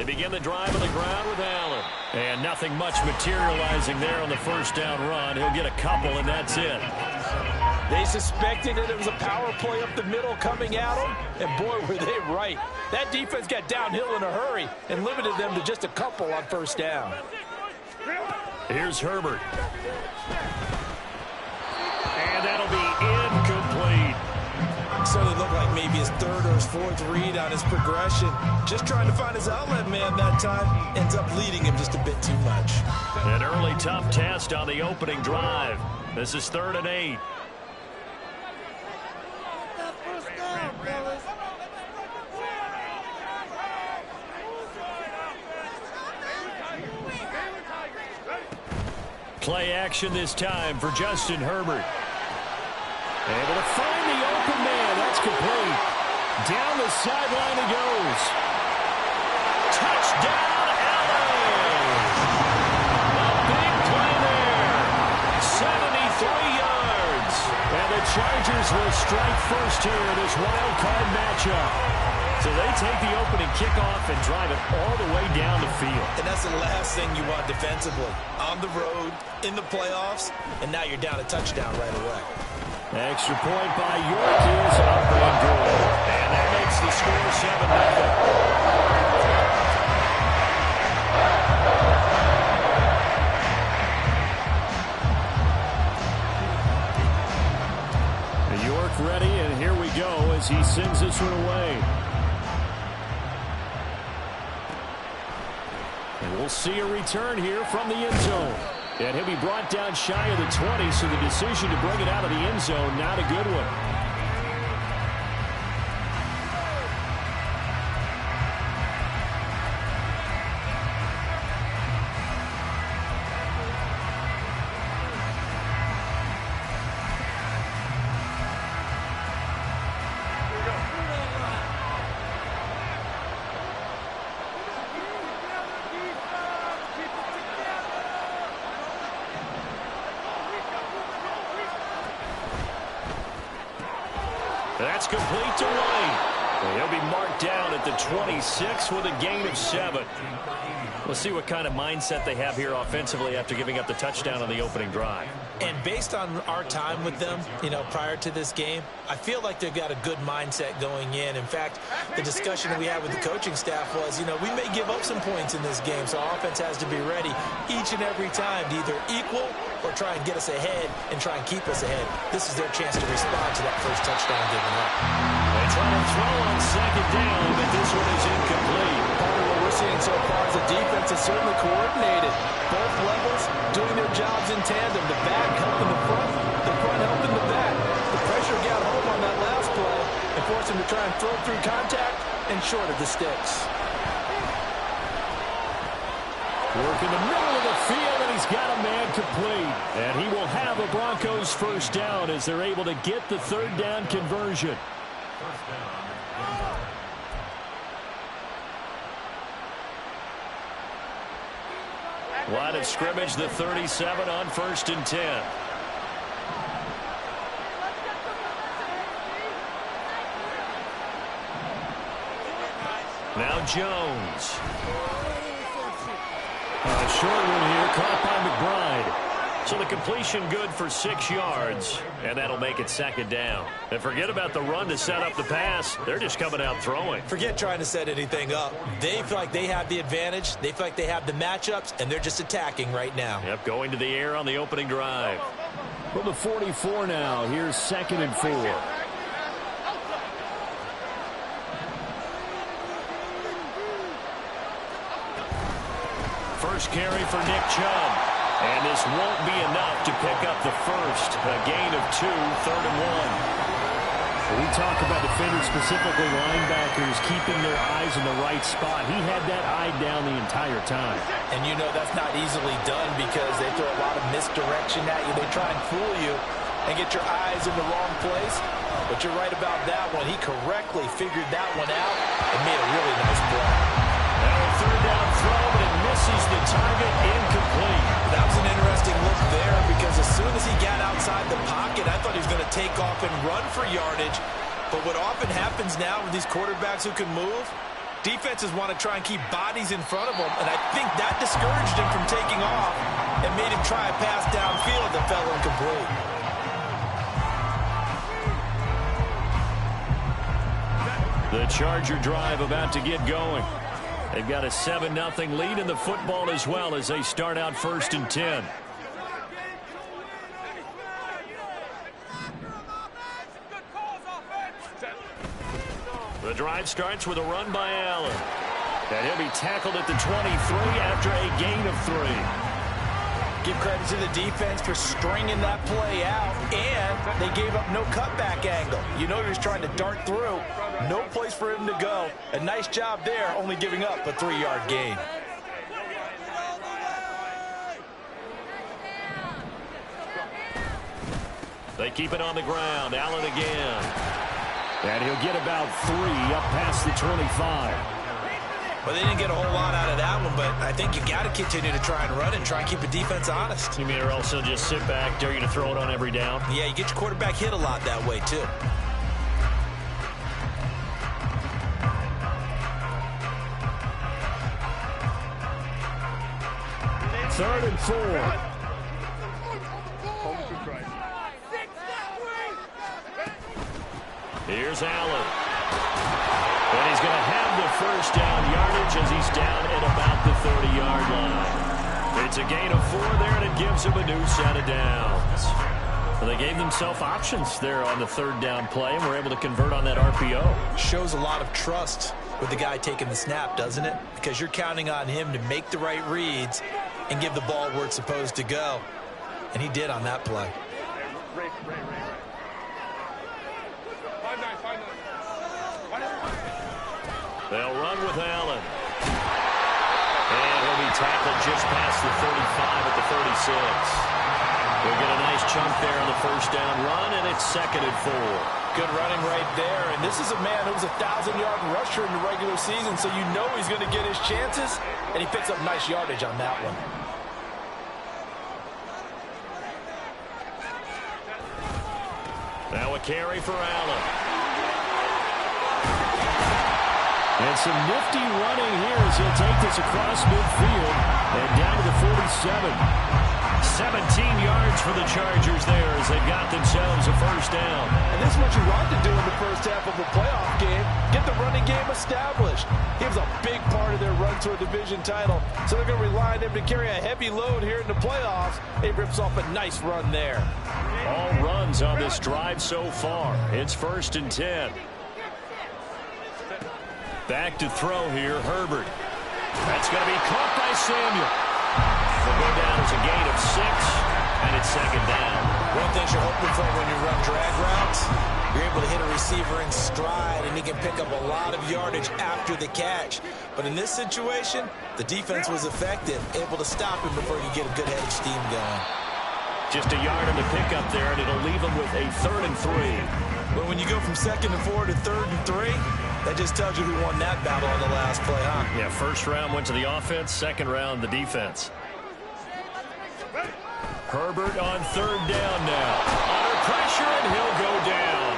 They begin the drive on the ground with Allen. And nothing much materializing there on the first down run. He'll get a couple, and that's it. They suspected that it was a power play up the middle coming at them, and boy, were they right. That defense got downhill in a hurry and limited them to just a couple on first down. Here's Herbert. And that'll be incomplete. Certainly looked like maybe his third or his fourth read on his progression. Just trying to find his outlet man that time. Ends up leading him just a bit too much. An early tough test on the opening drive. This is 3rd and 8. Play action this time for Justin Herbert. Able to find the open man. That's complete. Down the sideline he goes. Touchdown, Allen! A big play there. 73 yards. And the Chargers will strike first here in this wild card matchup. So they take the opening kickoff and drive it all the way down the field. And that's the last thing you want defensively. On the road, in the playoffs, and now you're down a touchdown right away. Extra point by York is up and good. And that makes the score 7-0. York ready, and here we go as he sends this one away. And we'll see a return here from the end zone. And he'll be brought down shy of the 20, so the decision to bring it out of the end zone, not a good one. That's complete to White. He'll be marked down at the 26 with a gain of 7. We'll see what kind of mindset they have here offensively after giving up the touchdown on the opening drive. And based on our time with them, prior to this game, I feel like they've got a good mindset going in. In fact, the discussion we had with the coaching staff was, we may give up some points in this game, so our offense has to be ready each and every time to either equal or try and get us ahead and try and keep us ahead. This is their chance to respond to that first touchdown given up. They try to throw on second down, but this one is incomplete. Part of what we're seeing so far is the defense is certainly coordinated. Both levels doing their jobs in tandem. The back helping the front helping the back. The pressure got home on that last play and forced him to try and throw through contact and short of the sticks. Work in the middle of the field, and he's got a man complete. And he will have a Broncos first down as they're able to get the third down conversion. Line of scrimmage, the 37 on 1st and 10. Now Jones. A short one here, caught by McBride. So the completion good for 6 yards, and that'll make it 2nd down. And forget about the run to set up the pass. They're just coming out throwing. Forget trying to set anything up. They feel like they have the advantage. They feel like they have the matchups, and they're just attacking right now. Yep, going to the air on the opening drive. From the 44 now, here's 2nd and 4. First carry for Nick Chubb. And this won't be enough to pick up the first. A gain of 2, 3rd and 1. We talk about defenders, specifically linebackers, keeping their eyes in the right spot. He had that eye down the entire time. And that's not easily done because they throw a lot of misdirection at you. They try and fool you and get your eyes in the wrong place. But you're right about that one. He correctly figured that one out and made a really nice play. Now a 3rd down throw, but it misses the target, incomplete. That was an interesting look there because as soon as he got outside the pocket, I thought he was going to take off and run for yardage. But what often happens now with these quarterbacks who can move, Defenses want to try and keep bodies in front of them, and I think that discouraged him from taking off and made him try a pass downfield that fell incomplete. The Charger drive about to get going. They've got a 7-0 lead in the football as well as they start out 1st and 10. The drive starts with a run by Allen. And he'll be tackled at the 23 after a gain of 3. Give credit to the defense for stringing that play out, and they gave up no cutback angle. You know he was trying to dart through. No place for him to go. A nice job there, only giving up a 3-yard gain. They keep it on the ground. Allen again. And he'll get about 3 up past the 25. Well, they didn't get a whole lot out of that one, but I think you got to continue to try and run and try and keep the defense honest. You mean or also just sit back, dare you to throw it on every down? Yeah, you get your quarterback hit a lot that way, too. Third and 4. Here's Allen. And he's going to have the first down yardage as he's down at about the 30-yard line. It's a gain of 4 there, and it gives him a new set of downs. Well, they gave themselves options there on the 3rd down play, and were able to convert on that RPO. Shows a lot of trust with the guy taking the snap, doesn't it? Because you're counting on him to make the right reads and give the ball where it's supposed to go. And he did on that play. They'll run with Allen. And he'll be tackled just past the 35 at the 36. They'll get a nice chunk there on the first down run, and it's 2nd and 4. Good running right there. And this is a man who was a 1,000-yard rusher in the regular season, so you know he's going to get his chances, and he picks up nice yardage on that one. Now a carry for Allen. And some nifty running here as he'll take this across midfield and down to the 47. 17 yards for the Chargers there as they got themselves a first down. And this is what you want to do in the first half of a playoff game. Get the running game established. He was a big part of their run to a division title. So they're going to rely on him to carry a heavy load here in the playoffs. He rips off a nice run there. All runs on this drive so far. It's 1st and 10. Back to throw here, Herbert. That's going to be caught by Samuel. They'll go down as a gain of 6, and it's 2nd down. One thing you're hoping for when you run drag routes, you're able to hit a receiver in stride, and he can pick up a lot of yardage after the catch. But in this situation, the defense was effective, able to stop him before you get a good head of steam going. Just a yard on the pickup there, and it'll leave him with a 3rd and 3. But when you go from 2nd and 4 to 3rd and 3, that just tells you who won that battle on the last play, huh? Yeah, 1st round went to the offense, 2nd round the defense. Herbert on 3rd down now. Under pressure, and he'll go down.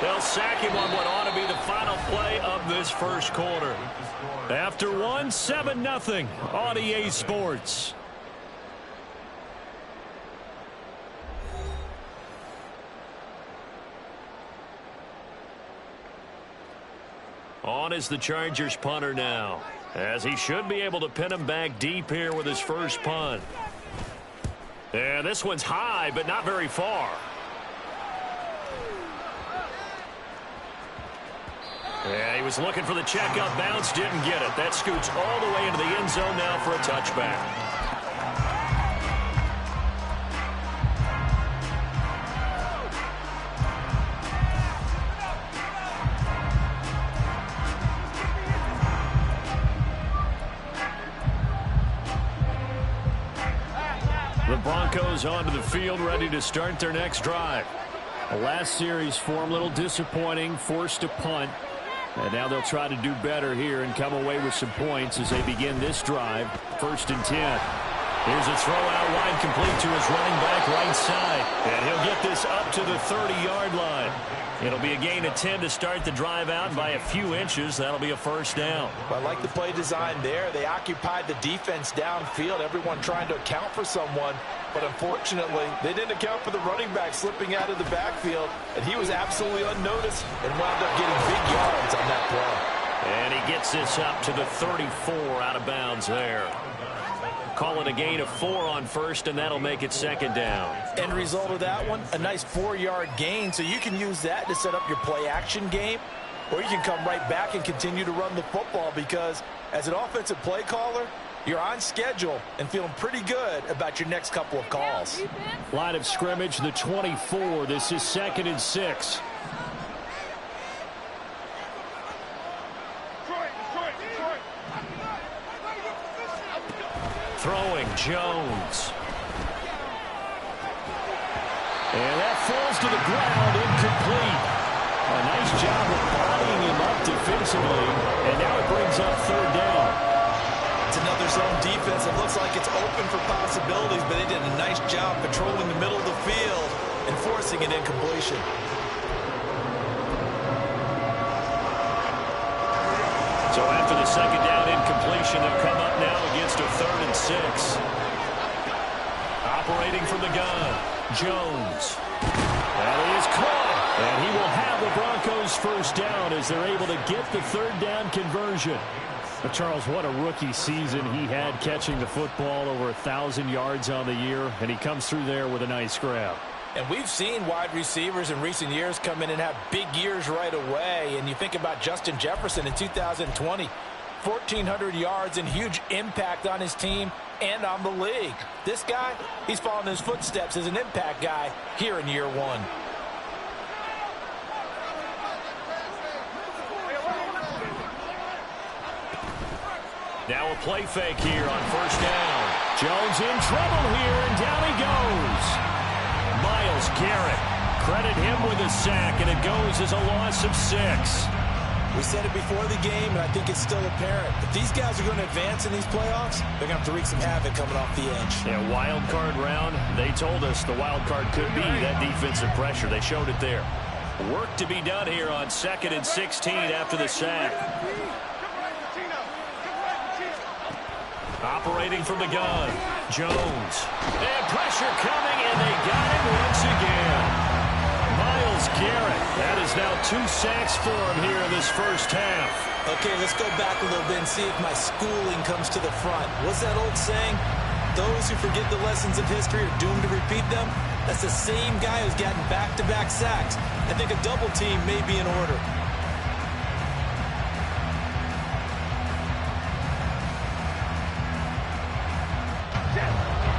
They'll sack him on what ought to be the final play of this first quarter. After 1, 7-0 on EA Sports. On is the Chargers punter now, as he should be able to pin him back deep here with his first punt. And this one's high, but not very far. Yeah, he was looking for the checkup bounce, didn't get it. That scoots all the way into the end zone now for a touchback. The Broncos onto the field, ready to start their next drive. The last series for them, a little disappointing, forced to punt. And now they'll try to do better here and come away with some points as they begin this drive, 1st and 10. Here's a throw out wide, complete to his running back right side. And he'll get this up to the 30-yard line. It'll be a gain of 10 to start the drive out, and by a few inches, that'll be a first down. I like the play design there. They occupied the defense downfield, everyone trying to account for someone. But unfortunately, they didn't account for the running back slipping out of the backfield, and he was absolutely unnoticed and wound up getting big yards on that play. And he gets this up to the 34 out of bounds there. Call it a gain of 4 on first, and that'll make it second down. End result of that one, a nice 4-yard gain, so you can use that to set up your play-action game, or you can come right back and continue to run the football because as an offensive play caller, you're on schedule and feeling pretty good about your next couple of calls. Line of scrimmage, the 24. This is 2nd and 6. Throwing, Jones. And that falls to the ground, incomplete. A nice job of bodying him up defensively, and now it brings up 3rd down. It's another zone defense. It looks like it's open for possibilities, but they did a nice job patrolling the middle of the field and forcing an incompletion. So after the 2nd down incompletion, they'll come up now against a 3rd and 6. Operating from the gun, Jones. That is caught, and he will have the Broncos first down as they're able to get the 3rd down conversion. But Charles, what a rookie season he had catching the football, over 1,000 yards on the year, and he comes through there with a nice grab. And we've seen wide receivers in recent years come in and have big years right away. And you think about Justin Jefferson in 2020, 1,400 yards and huge impact on his team and on the league. This guy, he's following his footsteps as an impact guy here in year 1. Now a play fake here on 1st down. Jones in trouble here, and down he goes. Myles Garrett, credit him with a sack, and it goes as a loss of 6. We said it before the game, and I think it's still apparent. If these guys are going to advance in these playoffs, they're going to have to wreak some havoc coming off the edge. Yeah, wild card round. They told us the wild card could be that defensive pressure. They showed it there. Work to be done here on 2nd and 16 after the sack. Operating from the gun, Jones. And pressure coming, and they got him once again. Myles Garrett. That is now 2 sacks for him here in this first half. Okay, let's go back a little bit and see if my schooling comes to the front. What's that old saying? Those who forget the lessons of history are doomed to repeat them. That's the same guy who's gotten back-to-back sacks. I think a double team may be in order.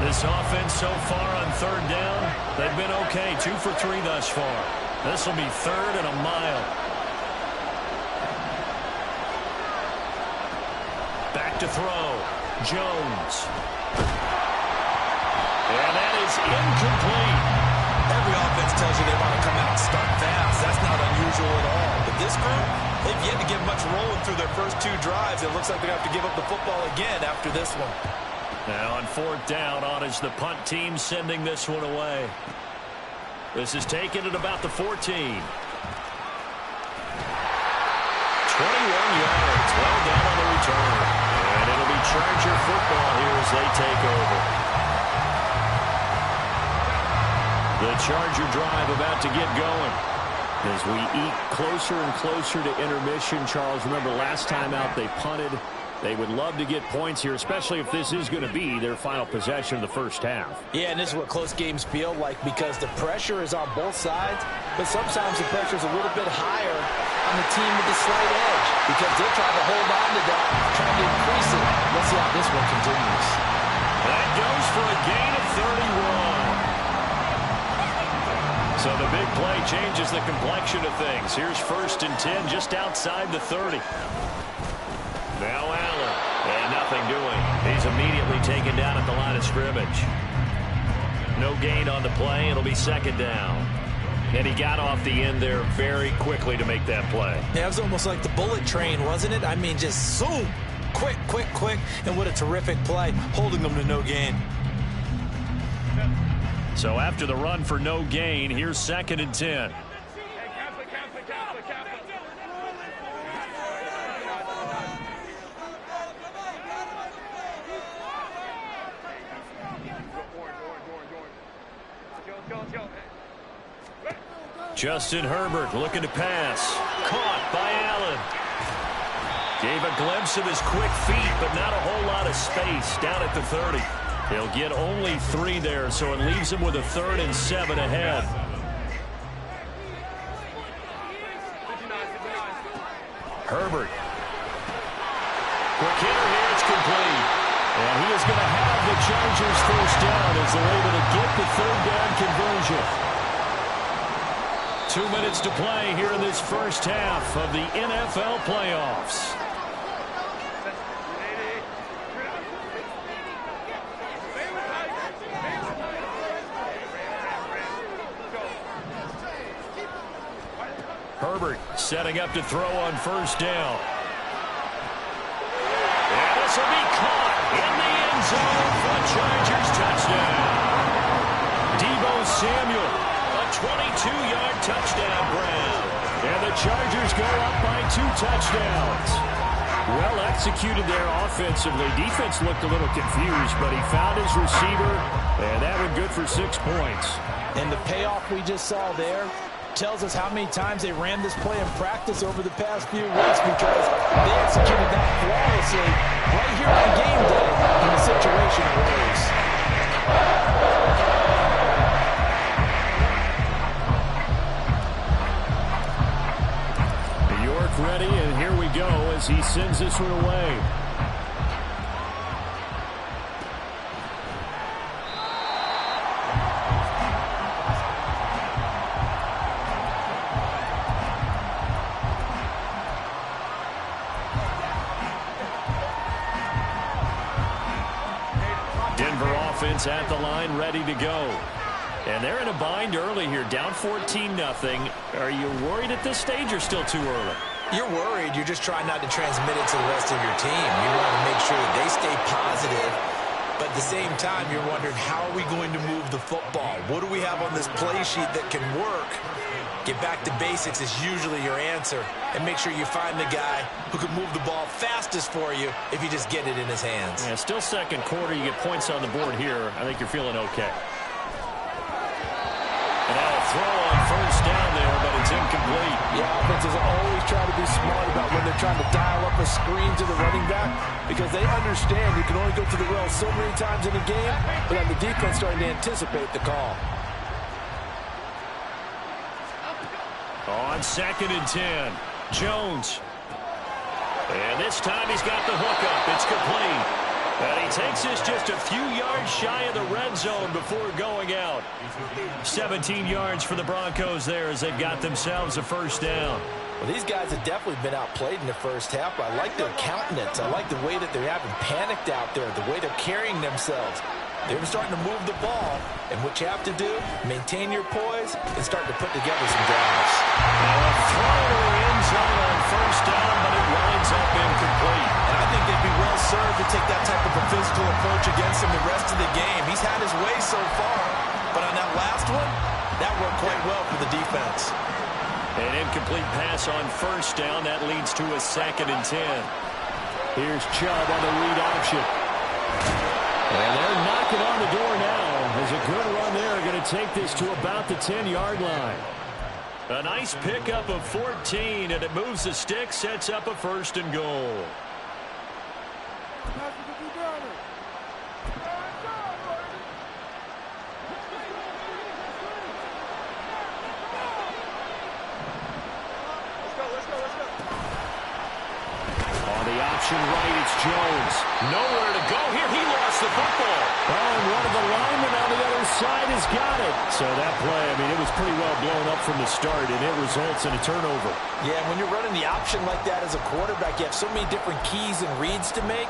This offense so far on 3rd down, they've been okay. 2 for 3 thus far. This will be 3rd and a mile. Back to throw. Jones. And that is incomplete. Every offense tells you they want to come out and start fast. That's not unusual at all. But this group, they've yet to get much rolling through their first 2 drives. It looks like they're going to have to give up the football again after this one. Now on 4th down, on is the punt team sending this one away. This is taken at about the 14. 21 yards. Well done on the return. And it'll be Charger football here as they take over. The Charger drive about to get going. As we eke closer and closer to intermission, Charles, remember last time out they punted. They would love to get points here, especially if this is going to be their final possession of the first half. Yeah, and this is what close games feel like because the pressure is on both sides, but sometimes the pressure is a little bit higher on the team with the slight edge because they're trying to hold on to that, trying to increase it. Let's see how this one continues. That goes for a gain of 31. So the big play changes the complexion of things. Here's 1st and 10 just outside the 30. Now Allen, and nothing doing. He's immediately taken down at the line of scrimmage. No gain on the play. It'll be 2nd down. And he got off the end there very quickly to make that play. Yeah, it was almost like the bullet train, wasn't it? I mean, just zoom. quick, and what a terrific play, holding them to no gain. So after the run for no gain, here's 2nd and 10. Justin Herbert looking to pass. Caught by Allen. Gave a glimpse of his quick feet, but not a whole lot of space down at the 30. He'll get only 3 there, so it leaves him with a 3rd and 7 ahead. Herbert. Quick hitter here, it's complete. And he is going to have the Chargers first down as they're able to get the 3rd down conversion. 2 minutes to play here in this first half of the NFL playoffs. Herbert setting up to throw on first down. And this will be caught in the end zone for the Chargers touchdown. Deebo Samuel, a 22-yard touchdown grab. And the Chargers go up by 2 touchdowns. Well executed there offensively. Defense looked a little confused, but he found his receiver, and that one good for 6 points. And the payoff we just saw there tells us how many times they ran this play in practice over the past few weeks, because they executed that flawlessly right here on game day when the situation arose. York ready, and here we go as he sends this one away. At the line, ready to go. And they're in a bind early here, down 14-0. Are you worried at this stage or still too early? You're worried. You're just trying not to transmit it to the rest of your team. You want to make sure that they stay positive, but at the same time, you're wondering, how are we going to move the football? What do we have on this play sheet that can work? Get back to basics is usually your answer, and make sure you find the guy who can move the ball fastest for you if you just get it in his hands. Yeah, still second quarter. You get points on the board here. I think you're feeling okay. And now a throw on first down there, but it's incomplete. Yeah, offenses always try to be smart about when they're trying to dial up a screen to the running back, because they understand you can only go to the well so many times in a game, but then the defense starting to anticipate the call. On 2nd and 10, Jones. And this time he's got the hookup. It's complete. And he takes this just a few yards shy of the red zone before going out. 17 yards for the Broncos there as they've got themselves a first down. Well, these guys have definitely been outplayed in the first half, but I like their countenance. I like the way that they haven't panicked out there, the way they're carrying themselves. They're starting to move the ball, and what you have to do, maintain your poise and start to put together some drives. Now a throw to the end zone on first down, but it winds up incomplete. And I think they'd be well served to take that type of a physical approach against him the rest of the game. He's had his way so far, but on that last one, that worked quite well for the defense. An incomplete pass on first down. That leads to a 2nd and 10. Here's Chubb on the read option. And they're knocking on the door now. There's a good run there. Going to take this to about the 10-yard line. A nice pickup of 14, and it moves the stick, sets up a 1st and goal. Option right, it's Jones. Nowhere to go here. He lost the football. Oh, and one of the linemen on the other side has got it. So that play, I mean, it was pretty well blown up from the start, and it results in a turnover. Yeah, when you're running the option like that as a quarterback, you have so many different keys and reads to make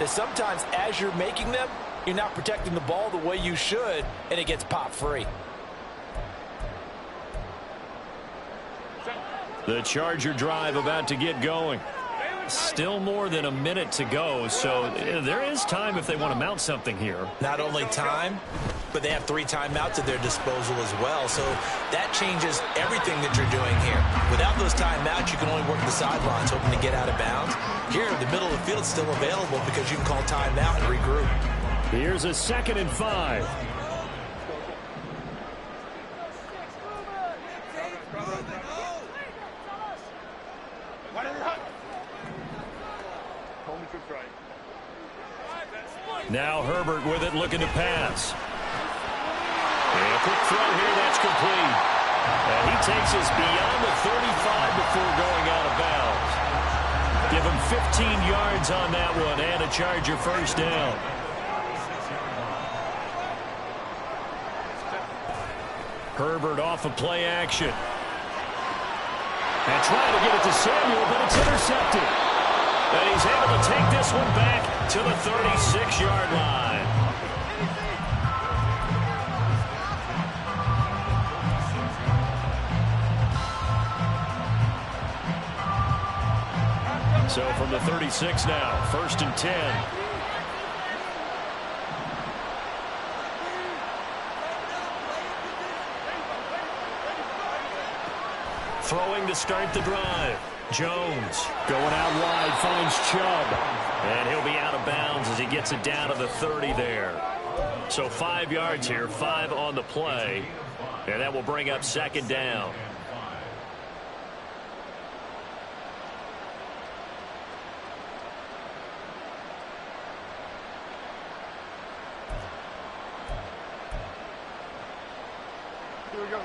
that sometimes as you're making them, you're not protecting the ball the way you should, and it gets pop free. The Charger drive about to get going. Still more than a minute to go, so there is time if they want to mount something here. Not only time, but they have 3 timeouts at their disposal as well. So that changes everything that you're doing here. Without those timeouts, you can only work the sidelines, hoping to get out of bounds. Here, the middle of the field is still available because you can call timeout and regroup. Here's a 2nd and 5. Now Herbert with it, looking to pass. And a quick throw here, that's complete. And he takes us beyond the 35 before going out of bounds. Give him 15 yards on that one and a Charger first down. Herbert off of play action. And trying to get it to Samuel, but it's intercepted. And he's able to take this one back to the 36-yard line. So from the 36 now, 1st and 10. Throwing to start the drive. Jones going out wide, finds Chubb. And he'll be out of bounds as he gets it down to the 30 there. So 5 yards here, 5 on the play. And that will bring up 2nd down. Here we go.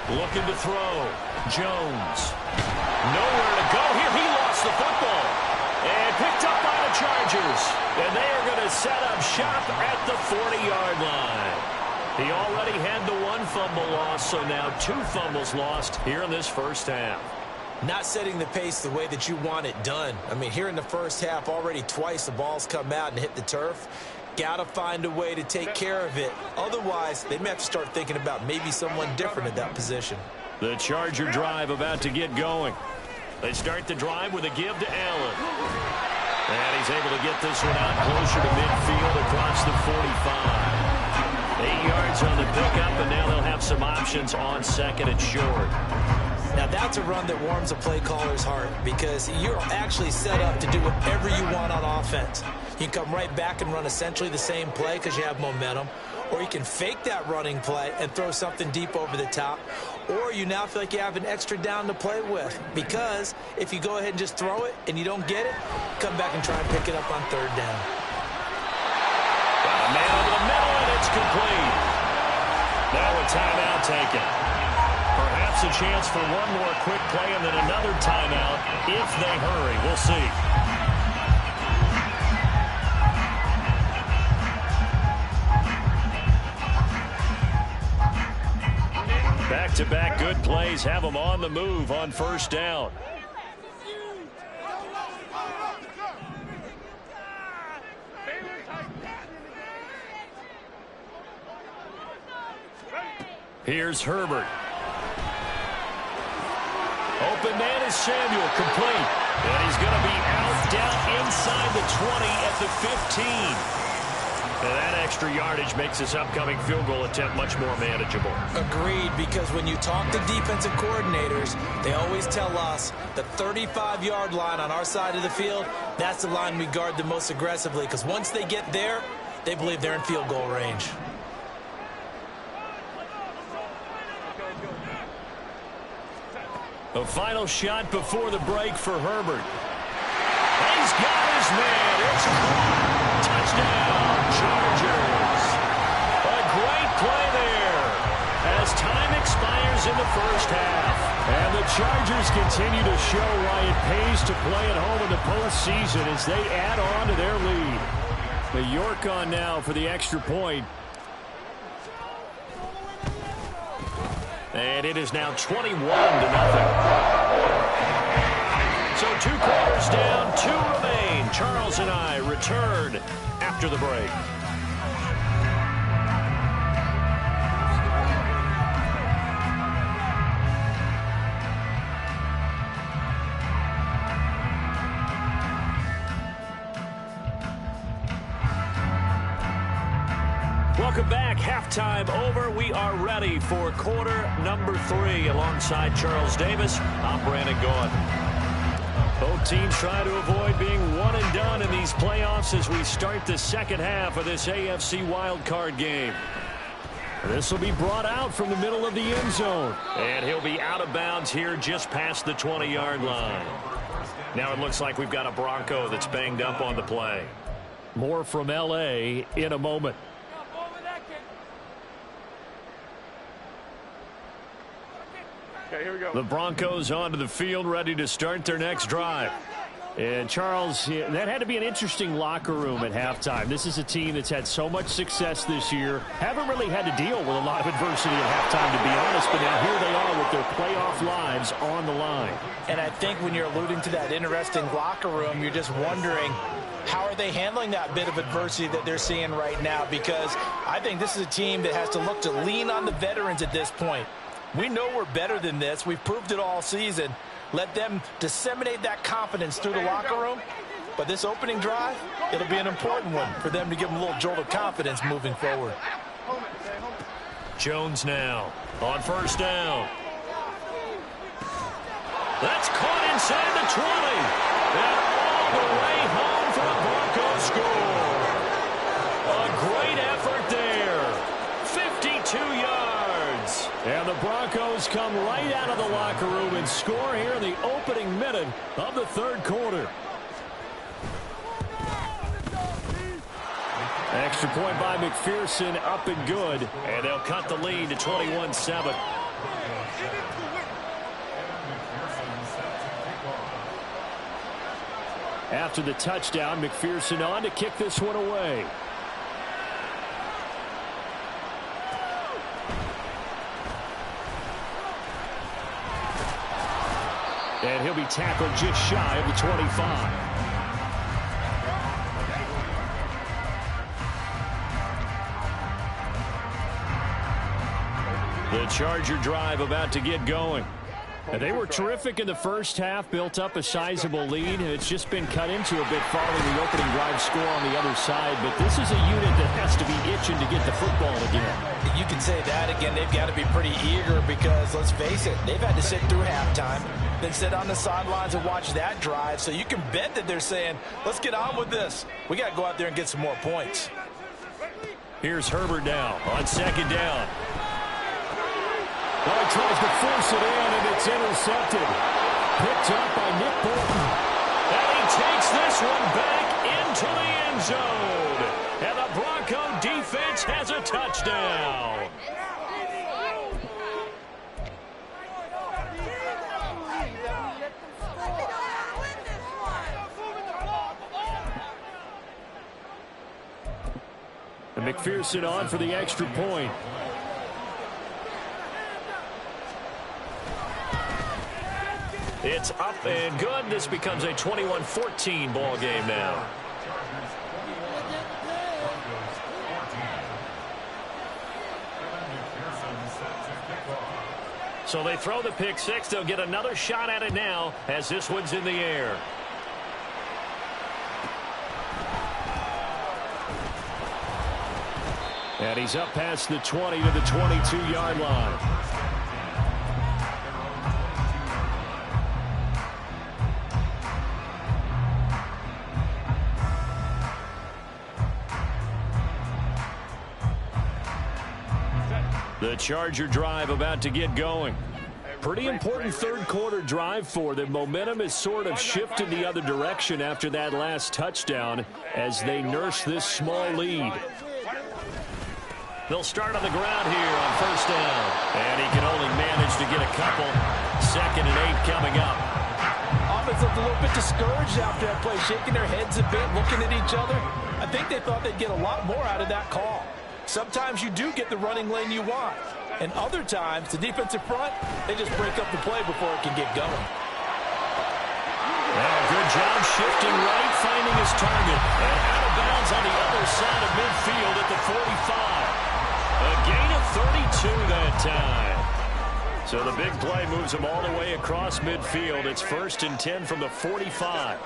Looking to throw. Jones. Nowhere to go here. He lost the football. And picked up by the Chargers. And they are going to set up shop at the 40-yard line. He already had the 1 fumble loss, so now 2 fumbles lost here in this first half. Not setting the pace the way that you want it done. I mean, here in the first half, already twice the ball's come out and hit the turf. Got to find a way to take care of it. Otherwise, they may have to start thinking about maybe someone different at that position. The Charger drive about to get going. They start the drive with a give to Allen. And he's able to get this one out closer to midfield across the 45. 8 yards on the pickup, and now they'll have some options on 2nd and short. Now, that's a run that warms a play caller's heart because you're actually set up to do whatever you want on offense. You can come right back and run essentially the same play because you have momentum, or you can fake that running play and throw something deep over the top, or you now feel like you have an extra down to play with because if you go ahead and just throw it and you don't get it, come back and try and pick it up on 3rd down. Got a man over the middle, and it's complete. Now a timeout taken. Perhaps a chance for one more quick play and then another timeout if they hurry. We'll see. Back-to-back good plays have them on the move on 1st down. Here's Herbert. Open man is Samuel, complete. And he's going to be out down inside the 20 at the 15. And that extra yardage makes this upcoming field goal attempt much more manageable. Agreed, because when you talk to defensive coordinators, they always tell us the 35-yard line on our side of the field, that's the line we guard the most aggressively, because once they get there, they believe they're in field goal range. A final shot before the break for Herbert. He's got his man. It's caught. Touchdown, Chargers. A great play there as time expires in the first half. And the Chargers continue to show why it pays to play at home in the postseason as they add on to their lead. The York on now for the extra point. And it is now 21-0. So 2 quarters down, 2 remain. Charles and I return after the break. Welcome back. Halftime over. We are ready for quarter number 3. Alongside Charles Davis, I'm Brandon Gaudin. Both teams try to avoid being one and done in these playoffs as we start the second half of this AFC wildcard game. This will be brought out from the middle of the end zone. And he'll be out of bounds here just past the 20-yard line. Now it looks like we've got a Bronco that's banged up on the play. More from L.A. in a moment. Okay, here we go. The Broncos onto the field, ready to start their next drive. And, Charles, that had to be an interesting locker room at halftime. This is a team that's had so much success this year. Haven't really had to deal with a lot of adversity at halftime, to be honest. But now here they are with their playoff lives on the line. And I think when you're alluding to that interesting locker room, you're just wondering, how are they handling that bit of adversity that they're seeing right now? Because I think this is a team that has to look to lean on the veterans at this point. We know we're better than this. We've proved it all season. Let them disseminate that confidence through the locker room. But this opening drive, it'll be an important one for them to give them a little jolt of confidence moving forward. Jones now on first down. That's caught inside the 20. And all the way home for the Broncos score. A great effort there. 52 yards. And the Broncos come right out of the locker room and score here in the opening minute of the third quarter. Extra point by McPherson, up and good. And they'll cut the lead to 21-7. After the touchdown, McPherson on to kick this one away. And he'll be tackled just shy of the 25. The Charger drive about to get going. And they were terrific in the first half, built up a sizable lead. It's just been cut into a bit following the opening drive score on the other side. But this is a unit that has to be itching to get the football again. You can say that again. They've got to be pretty eager because, let's face it, they've had to sit through halftime, then sit on the sidelines and watch that drive. So you can bet that they're saying, let's get on with this. We got to go out there and get some more points. Here's Herbert now on second down. Well, he tries to force it in, and it's intercepted. Picked up by Nick Bolton. And he takes this one back into the end zone. And the Bronco defense has a touchdown. And McPherson on for the extra point. It's up and good. This becomes a 21-14 ball game now. So they throw the pick six. They'll get another shot at it now as this one's in the air. And he's up past the 20 to the 22-yard line. The Charger drive about to get going. Pretty important third quarter drive for them. Momentum has sort of shifted the other direction after that last touchdown as they nurse this small lead. They'll start on the ground here on first down. And he can only manage to get a couple. 2nd and 8 coming up. Offense looked a little bit discouraged after that play, shaking their heads a bit, looking at each other. I think they thought they'd get a lot more out of that call. Sometimes you do get the running lane you want. And other times, the defensive front, they just break up the play before it can get going. Well, good job shifting right, finding his target. And out of bounds on the other side of midfield at the 45. A gain of 32 that time. So the big play moves them all the way across midfield. It's 1st and 10 from the 45.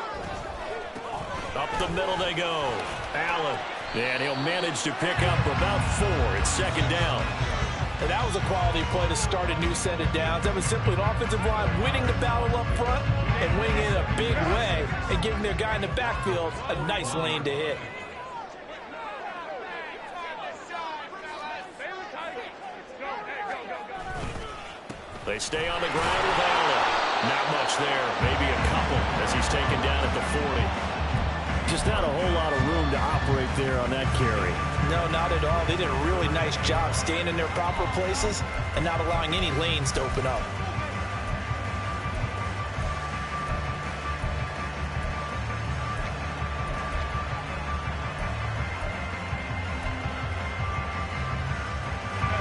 Up the middle they go. Allen And he'll manage to pick up about 4. It's second down. And that was a quality play to start a new set of downs. That was simply an offensive line winning the battle up front and winning it in a big way and giving their guy in the backfield a nice lane to hit. They stay on the ground with Allen. Not much there. Maybe a couple as he's taken down at the 40. Just not a whole lot of room to operate there on that carry. No, not at all. They did a really nice job staying in their proper places and not allowing any lanes to open up.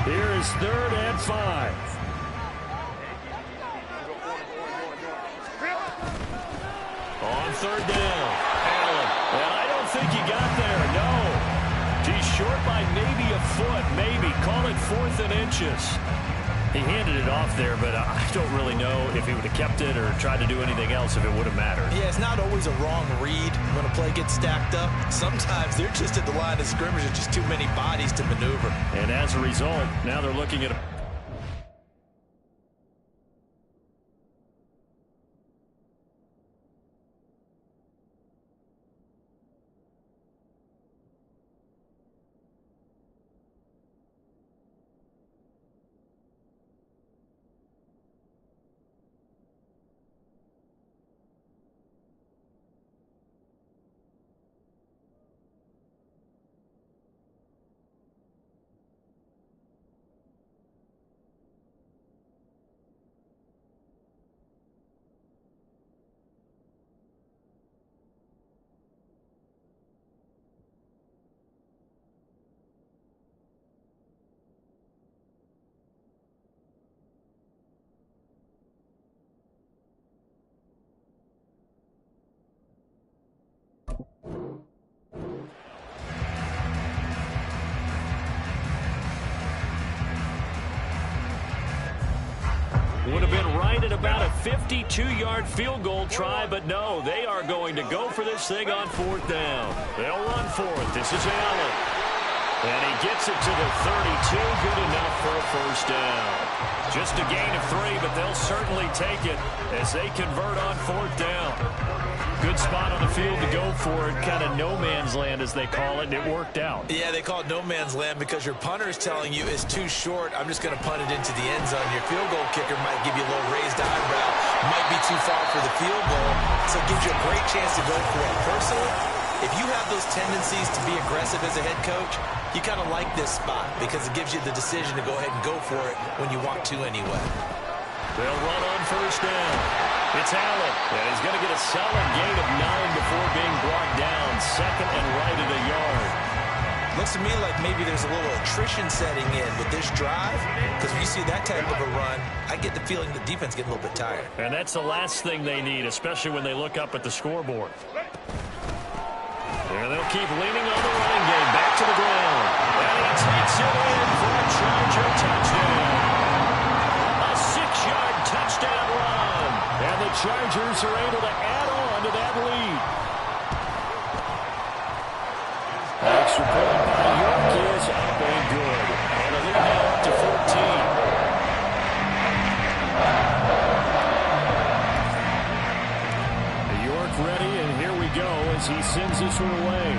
Here is 3rd and 5. On 3rd down, Allen. And I don't think he got there, no. He's short by maybe a foot, maybe. Call it 4th and inches. He handed it off there, but I don't really know if he would have kept it or tried to do anything else if it would have mattered. Yeah, it's not always a wrong read when a play gets stacked up. Sometimes they're just at the line of scrimmage and just too many bodies to maneuver. And as a result, now they're looking at a would have been right at about a 52-yard field goal try, but no, they are going to go for this thing on 4th down. They'll run for it. This is Allen. And he gets it to the 32. Good enough for a 1st down. Just a gain of 3, but they'll certainly take it as they convert on 4th down. Good spot on the field to go for it. Kind of no man's land, as they call it, and it worked out. Yeah, they call it no man's land because your punter is telling you it's too short. I'm just going to punt it into the end zone. Your field goal kicker might give you a little raised eyebrow. Might be too far for the field goal, so it gives you a great chance to go for it. Personally, if you have those tendencies to be aggressive as a head coach, you kind of like this spot because it gives you the decision to go ahead and go for it when you want to anyway. They'll run on 1st down. It's Allen, and he's going to get a solid gain of 9 before being brought down. 2nd and right at a yard. Looks to me like maybe there's a little attrition setting in with this drive because when you see that type of a run, I get the feeling the defense getting a little bit tired. And that's the last thing they need, especially when they look up at the scoreboard. And they'll keep leaning on the running game. Back to the ground. And he takes it in for a Charger touchdown. A 6-yard touchdown run. And the Chargers are able to add on to that lead. Extra point by York is up and good. And a lead now up to 14. York ready, and here we go as he sends this one away.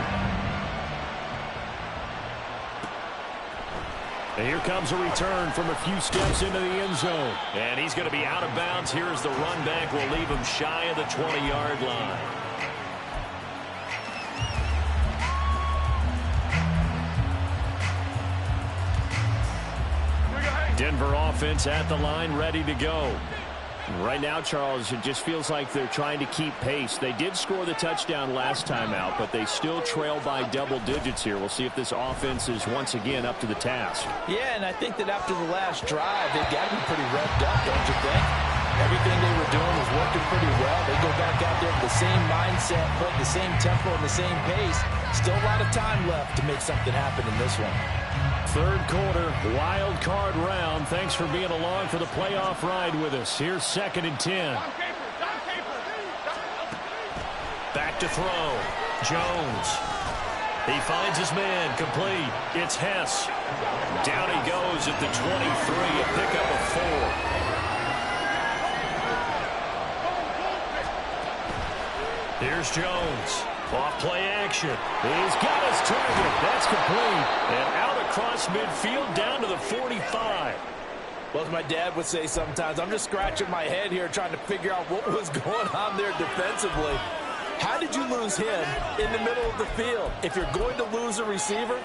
And here comes a return from a few steps into the end zone. And he's going to be out of bounds. Here's the run back. We'll leave him shy of the 20-yard line. Denver offense at the line, ready to go. Right now, Charles, it just feels like they're trying to keep pace. They did score the touchdown last time out, but they still trail by double digits here. We'll see if this offense is once again up to the task. Yeah, and I think that after the last drive, they've got to be pretty revved up, don't you think? Everything they were doing was working pretty well. They go back out there with the same mindset, putting the same tempo and the same pace. Still a lot of time left to make something happen in this one. Third quarter, wild card round. Thanks for being along for the playoff ride with us. Here's 2nd and 10. Back to throw. Jones. He finds his man, complete. It's Hess. Down he goes at the 23, a pickup of 4. Here's Jones. Off play action. He's got his target. That's complete. And out across midfield down to the 45. Well, as my dad would say sometimes, I'm just scratching my head here trying to figure out what was going on there defensively. How did you lose him in the middle of the field? If you're going to lose a receiver,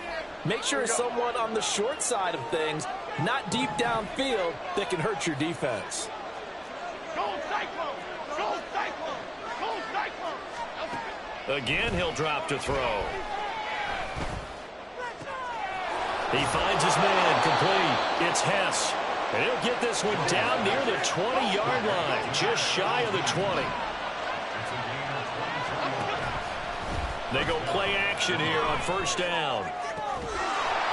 make sure it's someone on the short side of things, not deep downfield, that can hurt your defense. Again, he'll drop to throw. He finds his man, complete. It's Hess. And he'll get this one down near the 20-yard line, just shy of the 20. They go play action here on first down.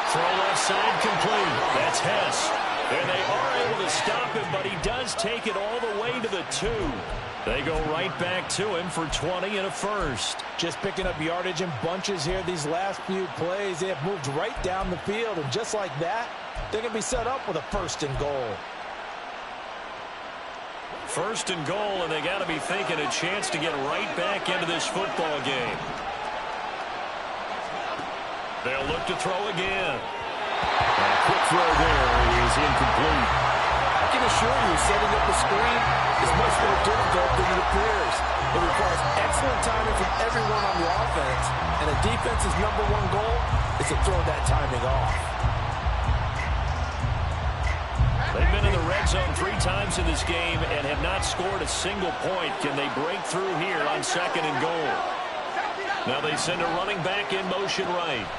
Throw left side complete. That's Hess. And they are able to stop him, but he does take it all the way to the 2. They go right back to him for 20 and a first. Just picking up yardage in bunches here these last few plays. They have moved right down the field, and just like that, they're going to be set up with a 1st and goal. 1st and goal, and they got to be thinking a chance to get right back into this football game. They'll look to throw again. A quick throw there is incomplete. I can assure you, setting up a screen is much more difficult than it appears. It requires excellent timing from everyone on the offense, and a defense's #1 goal is to throw that timing off. They've been in the red zone 3 times in this game and have not scored a single point. Can they break through here on 2nd and goal? Now they send a running back in motion right.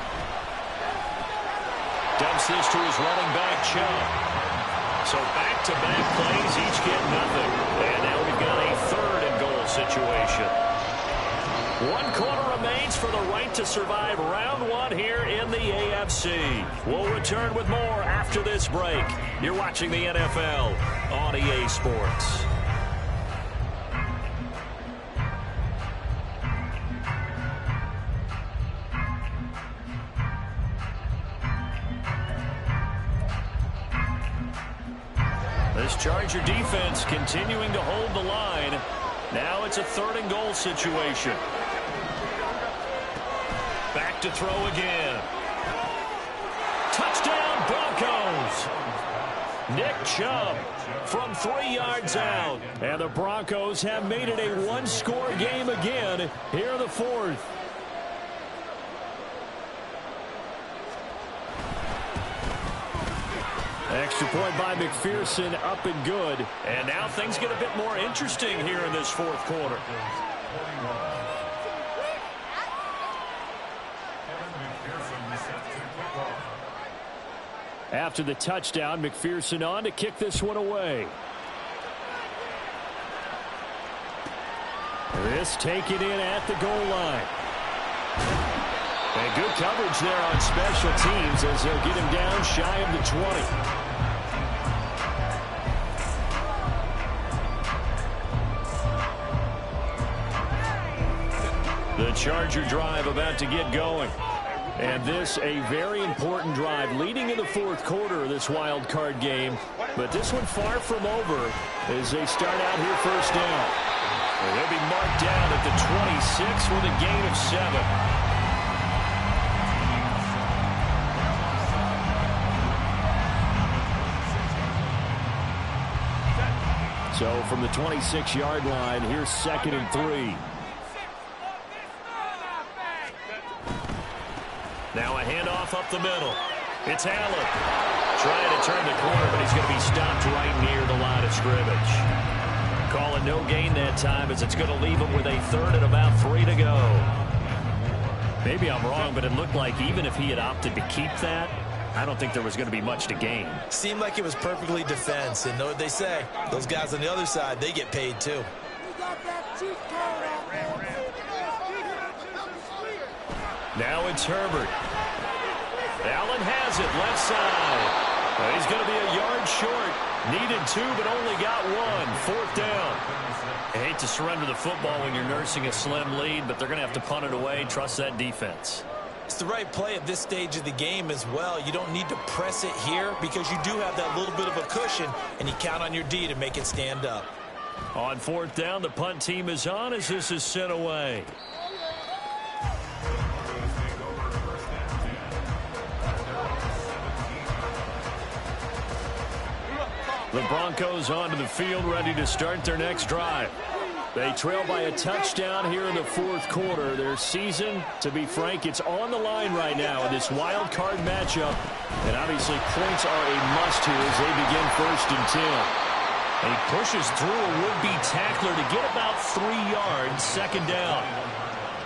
Dumps this to his running back, Chubb. So back-to-back plays, each get nothing. And now we've got a 3rd and goal situation. 1 quarter remains for the right to survive round 1 here in the AFC. We'll return with more after this break. You're watching the NFL on EA Sports. This Charger defense continuing to hold the line. Now it's a 3rd and goal situation. Back to throw again. Touchdown Broncos. Nick Chubb from 3 yards out. And the Broncos have made it a 1-score game again here in the 4th. Extra point by McPherson, up and good. And now things get a bit more interesting here in this 4th quarter. After the touchdown, McPherson on to kick this one away. This taken in at the goal line. And good coverage there on special teams as they'll get him down shy of the 20. The Charger drive about to get going. And this a very important drive leading in the 4th quarter of this wild card game. But this one far from over as they start out here first down. And they'll be marked down at the 26 with a gain of 7. So from the 26-yard line, here's 2nd and 3. Now a handoff up the middle. It's Allen. Trying to turn the corner, but he's going to be stopped right near the line of scrimmage. Calling no gain that time as it's going to leave him with a 3rd and about 3 to go. Maybe I'm wrong, but it looked like even if he had opted to keep that, I don't think there was going to be much to gain. Seemed like it was perfectly defense. And know what they say? Those guys on the other side, they get paid too. Now it's Herbert. Allen has it, left side. He's going to be a yard short. Needed 2, but only got 1. 4th down. I hate to surrender the football when you're nursing a slim lead, but they're going to have to punt it away. Trust that defense. It's the right play at this stage of the game as well. You don't need to press it here because you do have that little bit of a cushion, and you count on your D to make it stand up. On fourth down, the punt team is on as this is sent away. The Broncos onto the field, ready to start their next drive. They trail by a touchdown here in the fourth quarter. Their season, to be frank, it's on the line right now in this wild card matchup. And obviously points are a must here as they begin 1st and 10. And he pushes through a would-be tackler to get about 3 yards, 2nd down.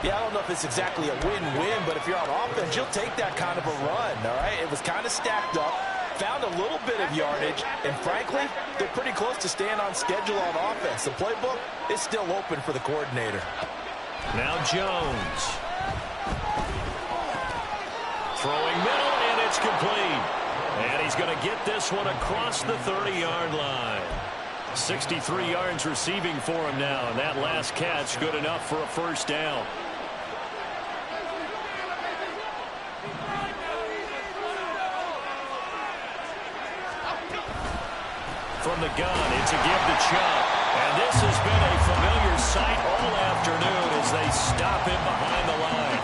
Yeah, I don't know if it's exactly a win-win, but if you're on offense, you'll take that kind of a run, all right? It was kind of stacked up, found a little bit of yardage, and frankly, they're pretty close to staying on schedule on offense. The playbook is still open for the coordinator. Now Jones. Throwing middle, and it's complete. And he's going to get this one across the 30-yard line. 63 yards receiving for him now, and that last catch good enough for a 1st down. From the gun, it's a give to Chubb. And this has been a familiar sight all afternoon as they stop him behind the line.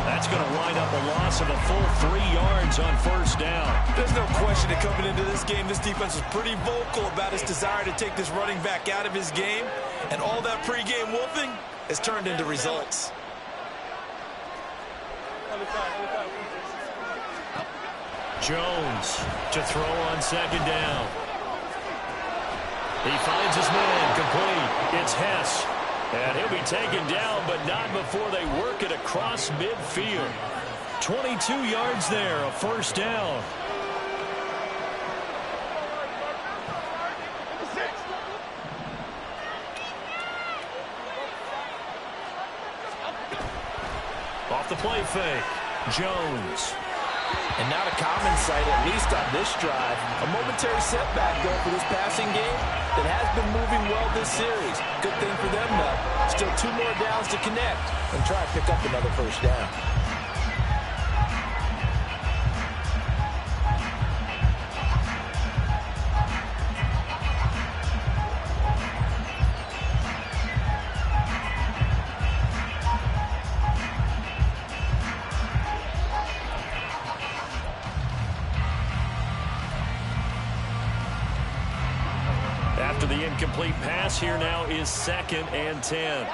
That's going to wind up a loss of a full 3 yards on 1st down. There's no question that coming into this game, this defense was pretty vocal about its desire to take this running back out of his game. And all that pregame wolfing has turned into results. Jones to throw on 2nd down. He finds his man complete. It's Hess. And he'll be taken down, but not before they work it across midfield. 22 yards there, a 1st down. Off the play fake, Jones. And not a common sight, at least on this drive. A momentary setback, though, for this passing game that has been moving well this series. Good thing for them, though. Still 2 more downs to connect and try to pick up another 1st down. After the incomplete pass, here now is 2nd and 10.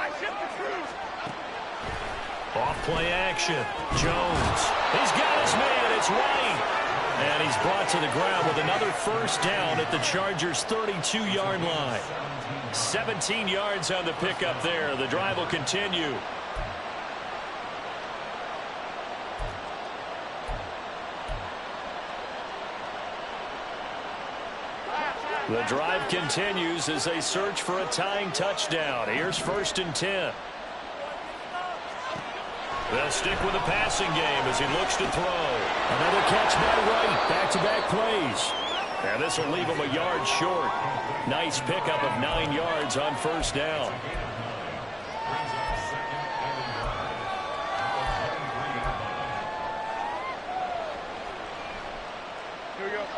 Off play action. Jones. He's got his man. It's White. And he's brought to the ground with another 1st down at the Chargers' 32-yard line. 17 yards on the pickup there. The drive will continue. The drive continues as they search for a tying touchdown. Here's 1st and 10. They'll stick with the passing game as he looks to throw. Another catch by Wright. Back-to-back plays. And this will leave him a yard short. Nice pickup of 9 yards on 1st down.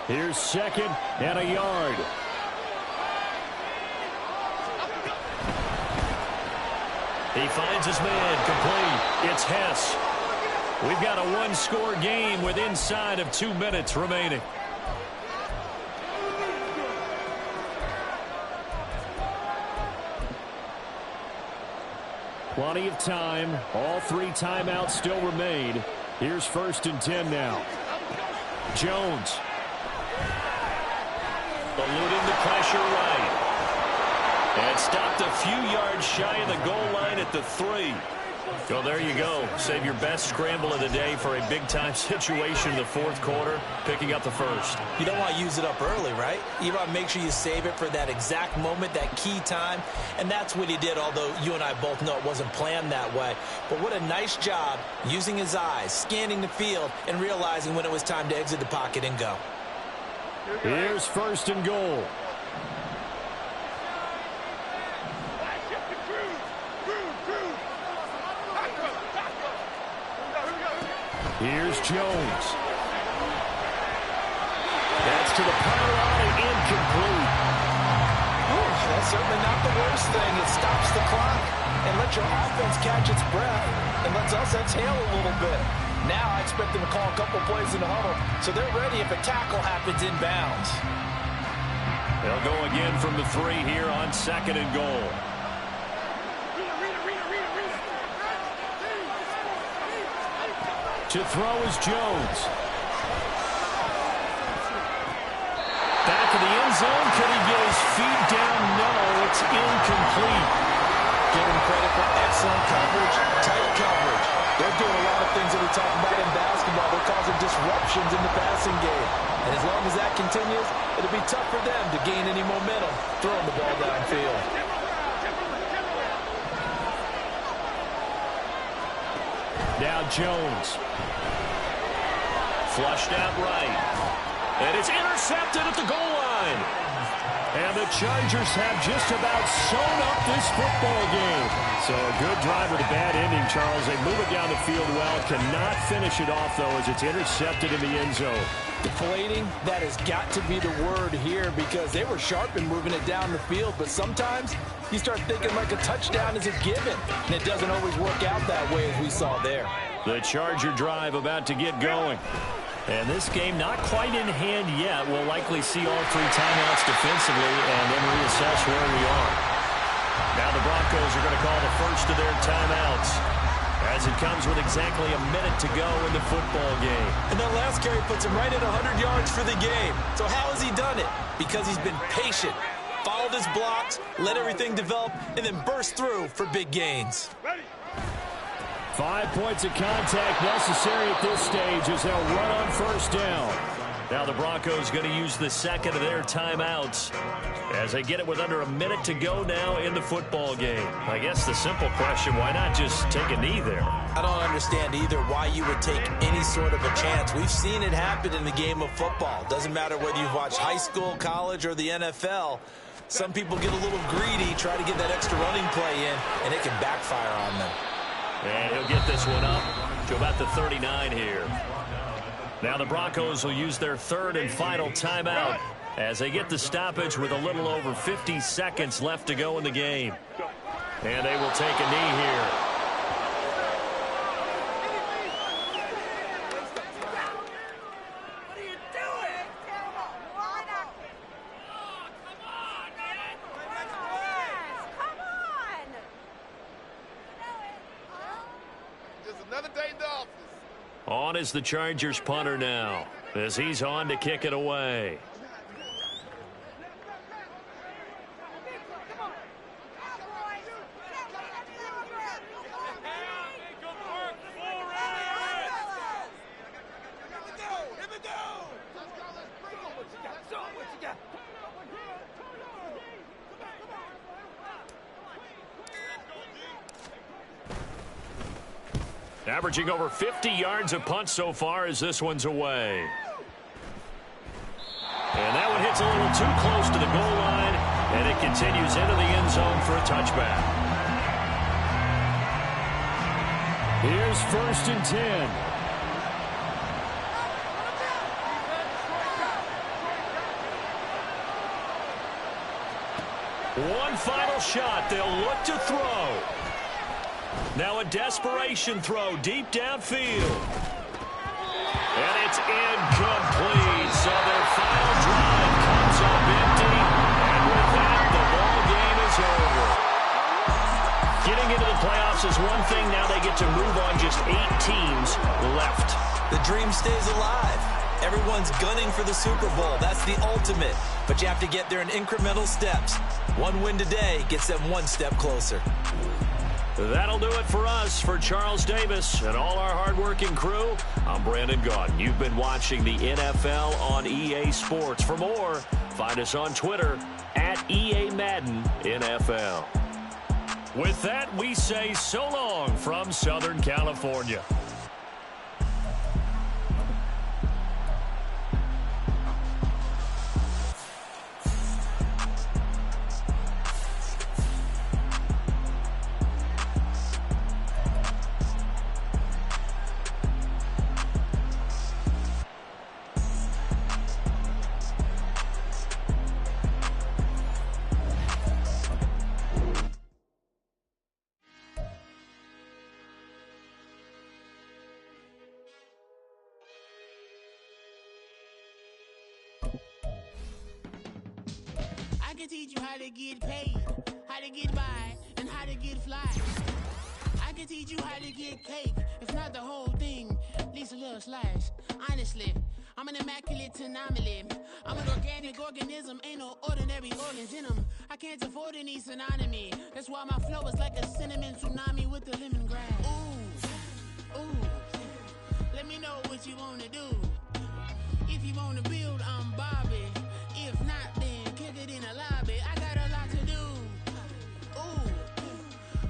Here's 2nd and a yard. He finds his man complete. It's Hess. We've got a 1-score game with inside of 2 minutes remaining. Plenty of time. All 3 timeouts still remain. Here's 1st and 10 now. Jones. Eluding the pressure right. And stopped a few yards shy of the goal line at the 3. So there you go. Save your best scramble of the day for a big-time situation in the 4th quarter, picking up the 1st. You don't want to use it up early, right? You want to make sure you save it for that exact moment, that key time. And that's what he did, although you and I both know it wasn't planned that way. But what a nice job using his eyes, scanning the field, and realizing when it was time to exit the pocket and go. Here's 1st and goal. Here's Jones. That's to the pylon, incomplete. That's certainly not the worst thing. It stops the clock and lets your offense catch its breath and lets us exhale a little bit. Now I expect them to call a couple plays in the huddle, so they're ready if a tackle happens inbounds. They'll go again from the 3 here on 2nd and goal. To throw is Jones. Back in the end zone. Can he get his feet down? No, it's incomplete. Give him credit for excellent coverage, tight coverage. They're doing a lot of things that we talk about in basketball. They're causing disruptions in the passing game. And as long as that continues, it'll be tough for them to gain any momentum throwing the ball downfield. Now Jones. Flushed out right. And it's intercepted at the goal line. And the Chargers have just about sewn up this football game. So a good drive with a bad ending, Charles. They move it down the field well. Cannot finish it off, though, as it's intercepted in the end zone. Deflating, that has got to be the word here because they were sharp in moving it down the field. But sometimes you start thinking like a touchdown is a given. And it doesn't always work out that way as we saw there. The Charger drive about to get going. And this game not quite in hand yet. We'll likely see all 3 timeouts defensively and then reassess where we are. Now the Broncos are going to call the first of their timeouts as it comes with exactly a minute to go in the football game. And that last carry puts him right at 100 yards for the game. So how has he done it? Because he's been patient, followed his blocks, let everything develop, and then burst through for big gains. 5 points of contact necessary at this stage as they'll run on first down. Now the Broncos going to use the second of their timeouts as they get it with under a minute to go now in the football game. I guess the simple question, why not just take a knee there? I don't understand either why you would take any sort of a chance. We've seen it happen in the game of football. Doesn't matter whether you've watched high school, college, or the NFL. Some people get a little greedy, try to get that extra running play in, and it can backfire on them. And he'll get this one up to about the 39 here. Now the Broncos will use their 3rd and final timeout as they get the stoppage with a little over 50 seconds left to go in the game. And they will take a knee here. On is the Chargers punter now as he's on to kick it away. Averaging over 50 yards a punt so far as this one's away. And that one hits a little too close to the goal line, and it continues into the end zone for a touchback. Here's 1st and 10. One final shot. They'll look to throw. Now a desperation throw deep downfield. And it's incomplete. So their final drive comes up empty. And with that, the ball game is over. Getting into the playoffs is one thing. Now they get to move on. Just 8 teams left. The dream stays alive. Everyone's gunning for the Super Bowl. That's the ultimate. But you have to get there in incremental steps. One win today gets them one step closer. That'll do it for us. For Charles Davis and all our hardworking crew, I'm Brandon Gaudin. You've been watching the NFL on EA Sports. For more, find us on Twitter at EA Madden NFL. With that, we say so long from Southern California. can teach you how to get paid, how to get by, and how to get fly. I can teach you how to get cake, if not the whole thing, at least a little slice. Honestly, I'm an immaculate anomaly. I'm an organic organism, ain't no ordinary organs in them. I can't afford any synonymy. That's why my flow is like a cinnamon tsunami with the lemongrass. Ooh, ooh, let me know what you wanna do. If you wanna build, I'm Bobby. If not, then kick it in the lobby. I got a lot to do. Ooh,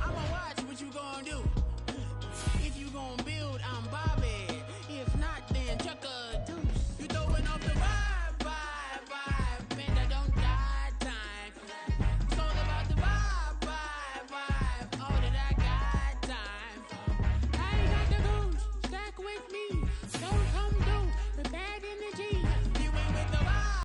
I'ma watch what you gonna do. If you gonna build, I'm Bobby.